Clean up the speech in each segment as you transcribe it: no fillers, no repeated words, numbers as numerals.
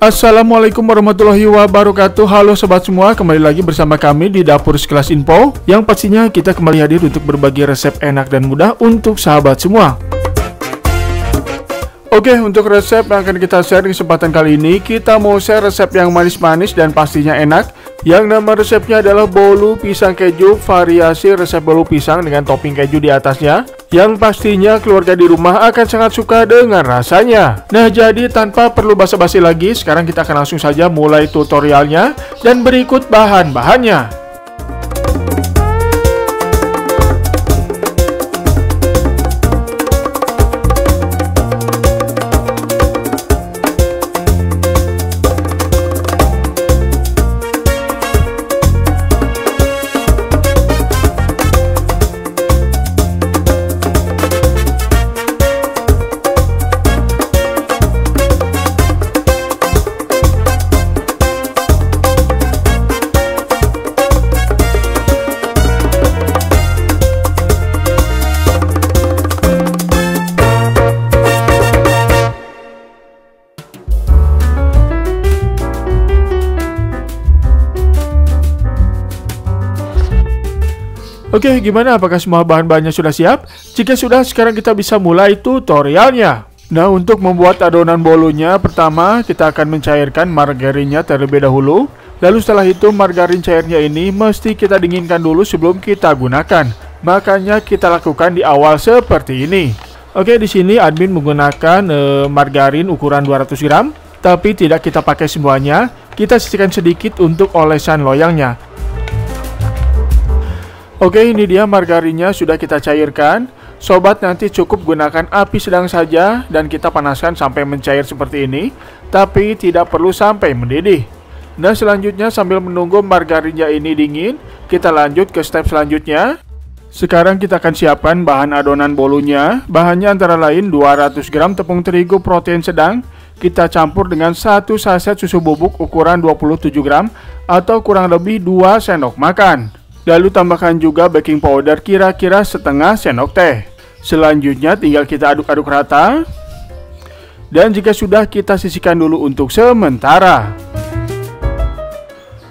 Assalamualaikum warahmatullahi wabarakatuh. Halo sobat semua, kembali lagi bersama kami di Dapur Sekelas Info, yang pastinya kita kembali hadir untuk berbagi resep enak dan mudah untuk sahabat semua. Oke, untuk resep yang akan kita share di kesempatan kali ini, kita mau share resep yang manis-manis dan pastinya enak. Yang nama resepnya adalah bolu pisang keju, variasi resep bolu pisang dengan topping keju di atasnya, yang pastinya keluarga di rumah akan sangat suka dengan rasanya. Nah, jadi tanpa perlu basa-basi lagi, sekarang kita akan langsung saja mulai tutorialnya dan berikut bahan-bahannya. Oke, gimana? Apakah semua bahan-bahannya sudah siap? Jika sudah, sekarang kita bisa mulai tutorialnya. Nah, untuk membuat adonan bolunya, pertama kita akan mencairkan margarinnya terlebih dahulu. Lalu setelah itu margarin cairnya ini mesti kita dinginkan dulu sebelum kita gunakan. Makanya kita lakukan di awal seperti ini. Oke, di sini admin menggunakan margarin ukuran 200 gram, tapi tidak kita pakai semuanya. Kita sisihkan sedikit untuk olesan loyangnya. Oke, ini dia margarinnya sudah kita cairkan. Sobat nanti cukup gunakan api sedang saja dan kita panaskan sampai mencair seperti ini, tapi tidak perlu sampai mendidih. Nah, selanjutnya sambil menunggu margarinnya ini dingin, kita lanjut ke step selanjutnya. Sekarang kita akan siapkan bahan adonan bolunya. Bahannya antara lain 200 gram tepung terigu protein sedang. Kita campur dengan 1 saset susu bubuk ukuran 27 gram atau kurang lebih 2 sendok makan. Lalu tambahkan juga baking powder kira-kira setengah sendok teh. Selanjutnya tinggal kita aduk-aduk rata. Dan jika sudah, kita sisihkan dulu untuk sementara.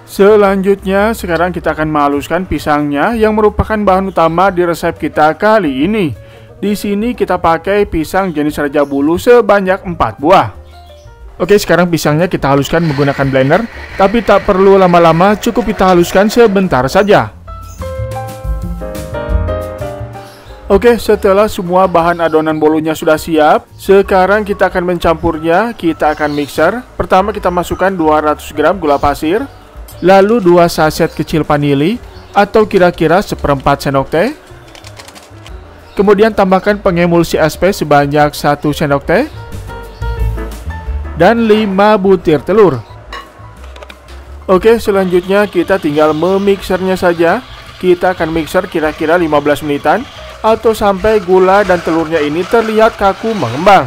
Selanjutnya sekarang kita akan menghaluskan pisangnya yang merupakan bahan utama di resep kita kali ini. Di sini kita pakai pisang jenis raja bulu sebanyak 4 buah. Oke, sekarang pisangnya kita haluskan menggunakan blender, tapi tak perlu lama-lama, cukup kita haluskan sebentar saja. Oke, setelah semua bahan adonan bolunya sudah siap, sekarang kita akan mencampurnya. Kita akan mixer. Pertama kita masukkan 200 gram gula pasir, lalu 2 saset kecil vanili atau kira-kira seperempat sendok teh. Kemudian tambahkan pengemulsi SP sebanyak 1 sendok teh dan 5 butir telur. Oke, selanjutnya kita tinggal memixernya saja. Kita akan mixer kira-kira 15 menitan atau sampai gula dan telurnya ini terlihat kaku mengembang.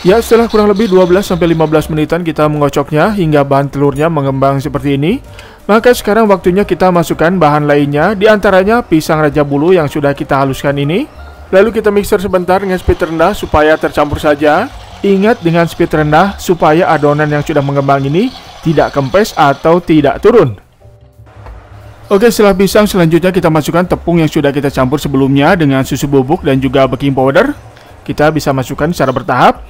Ya, setelah kurang lebih 12-15 menitan kita mengocoknya hingga bahan telurnya mengembang seperti ini. Maka sekarang waktunya kita masukkan bahan lainnya, diantaranya pisang raja bulu yang sudah kita haluskan ini. Lalu kita mixer sebentar dengan speed rendah supaya tercampur saja. Ingat, dengan speed rendah supaya adonan yang sudah mengembang ini tidak kempes atau tidak turun. Oke, setelah pisang, selanjutnya kita masukkan tepung yang sudah kita campur sebelumnya dengan susu bubuk dan juga baking powder. Kita bisa masukkan secara bertahap.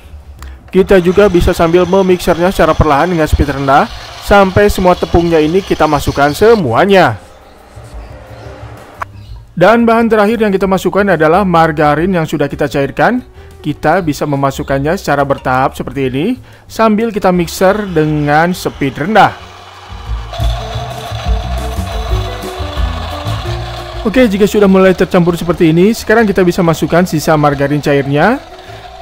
Kita juga bisa sambil memixernya secara perlahan dengan speed rendah sampai semua tepungnya ini kita masukkan semuanya. Dan bahan terakhir yang kita masukkan adalah margarin yang sudah kita cairkan. Kita bisa memasukkannya secara bertahap seperti ini sambil kita mixer dengan speed rendah. Oke, jika sudah mulai tercampur seperti ini, sekarang kita bisa masukkan sisa margarin cairnya.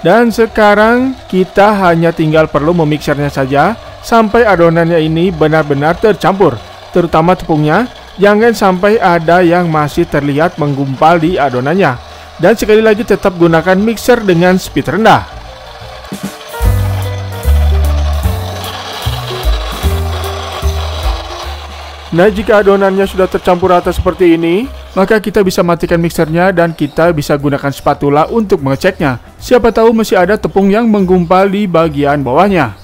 Dan sekarang kita hanya tinggal perlu memixernya saja sampai adonannya ini benar-benar tercampur, terutama tepungnya. Jangan sampai ada yang masih terlihat menggumpal di adonannya. Dan sekali lagi tetap gunakan mixer dengan speed rendah. Nah, jika adonannya sudah tercampur rata seperti ini, maka kita bisa matikan mixernya dan kita bisa gunakan spatula untuk mengeceknya. Siapa tahu masih ada tepung yang menggumpal di bagian bawahnya.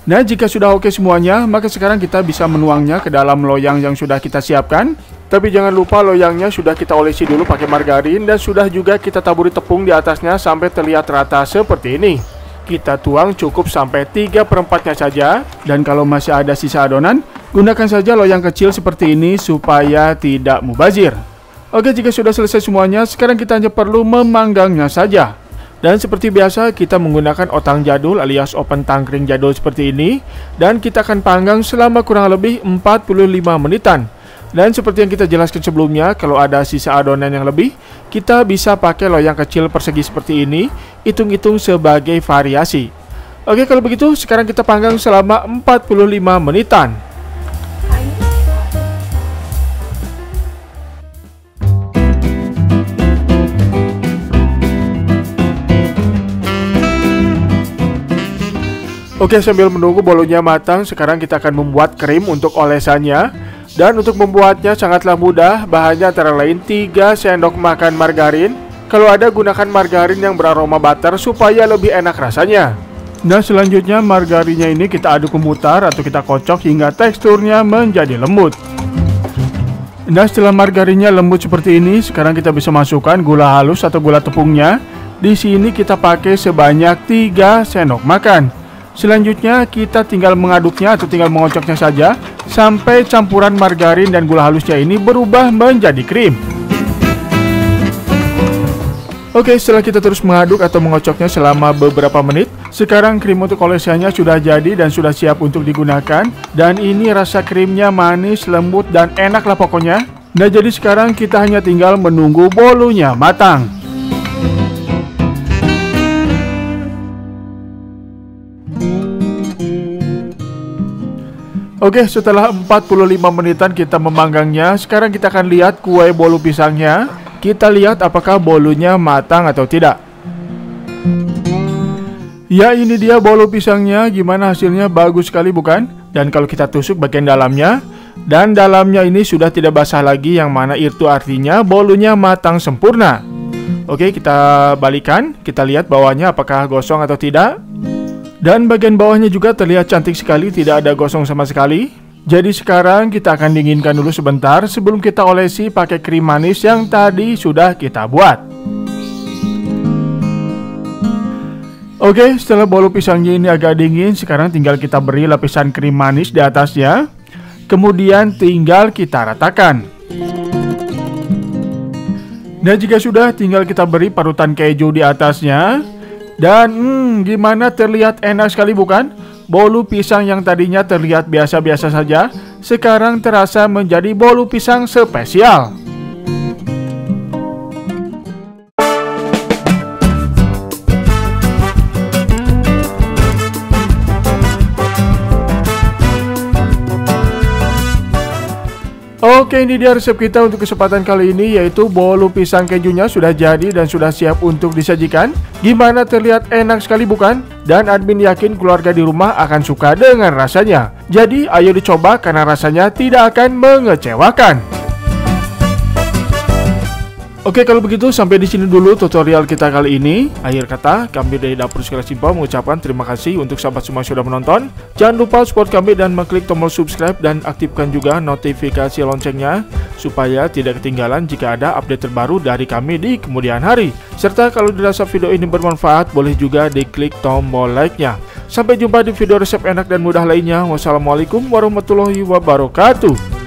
Nah, jika sudah oke semuanya, maka sekarang kita bisa menuangnya ke dalam loyang yang sudah kita siapkan. Tapi jangan lupa loyangnya sudah kita olesi dulu pakai margarin dan sudah juga kita taburi tepung di atasnya sampai terlihat rata seperti ini. Kita tuang cukup sampai 3/4-nya saja, dan kalau masih ada sisa adonan, gunakan saja loyang kecil seperti ini supaya tidak mubazir. Oke, jika sudah selesai semuanya, sekarang kita hanya perlu memanggangnya saja. Dan seperti biasa, kita menggunakan otang jadul alias open tangkring jadul seperti ini, dan kita akan panggang selama kurang lebih 45 menitan. Dan seperti yang kita jelaskan sebelumnya, kalau ada sisa adonan yang lebih, kita bisa pakai loyang kecil persegi seperti ini, hitung-hitung sebagai variasi. Oke, kalau begitu sekarang kita panggang selama 45 menitan. Oke, sambil menunggu bolunya matang, sekarang kita akan membuat krim untuk olesannya. Dan untuk membuatnya sangatlah mudah, bahannya antara lain 3 sendok makan margarin. Kalau ada, gunakan margarin yang beraroma butter supaya lebih enak rasanya. Nah, selanjutnya margarinnya ini kita aduk memutar atau kita kocok hingga teksturnya menjadi lembut. Nah, setelah margarinnya lembut seperti ini, sekarang kita bisa masukkan gula halus atau gula tepungnya. Di sini kita pakai sebanyak 3 sendok makan. Selanjutnya kita tinggal mengaduknya atau tinggal mengocoknya saja sampai campuran margarin dan gula halusnya ini berubah menjadi krim. Oke, setelah kita terus mengaduk atau mengocoknya selama beberapa menit, sekarang krim untuk olesannya sudah jadi dan sudah siap untuk digunakan. Dan ini rasa krimnya manis, lembut, dan enak lah pokoknya. Nah, jadi sekarang kita hanya tinggal menunggu bolunya matang. Oke, setelah 45 menitan kita memanggangnya, sekarang kita akan lihat kue bolu pisangnya. Kita lihat apakah bolunya matang atau tidak. Ya, ini dia bolu pisangnya. Gimana hasilnya? Bagus sekali bukan? Dan kalau kita tusuk bagian dalamnya, dan dalamnya ini sudah tidak basah lagi, yang mana itu artinya bolunya matang sempurna. Oke, kita balikan. Kita lihat bawahnya apakah gosong atau tidak. Dan bagian bawahnya juga terlihat cantik sekali, tidak ada gosong sama sekali. Jadi sekarang kita akan dinginkan dulu sebentar sebelum kita olesi pakai krim manis yang tadi sudah kita buat. Oke, setelah bolu pisangnya ini agak dingin, sekarang tinggal kita beri lapisan krim manis di atasnya. Kemudian tinggal kita ratakan. Nah, jika sudah, tinggal kita beri parutan keju di atasnya. Dan gimana, terlihat enak sekali bukan? Bolu pisang yang tadinya terlihat biasa-biasa saja, sekarang terasa menjadi bolu pisang spesial. Oke, ini dia resep kita untuk kesempatan kali ini, yaitu bolu pisang kejunya sudah jadi dan sudah siap untuk disajikan. Gimana, terlihat enak sekali bukan? Dan admin yakin keluarga di rumah akan suka dengan rasanya. Jadi ayo dicoba karena rasanya tidak akan mengecewakan. Oke, kalau begitu sampai di sini dulu tutorial kita kali ini. Akhir kata, kami dari Dapur Skala Simpel mengucapkan terima kasih untuk sahabat semua sudah menonton. Jangan lupa support kami dan mengklik tombol subscribe dan aktifkan juga notifikasi loncengnya supaya tidak ketinggalan jika ada update terbaru dari kami di kemudian hari. Serta kalau dirasa video ini bermanfaat, boleh juga diklik tombol like-nya. Sampai jumpa di video resep enak dan mudah lainnya. Wassalamualaikum warahmatullahi wabarakatuh.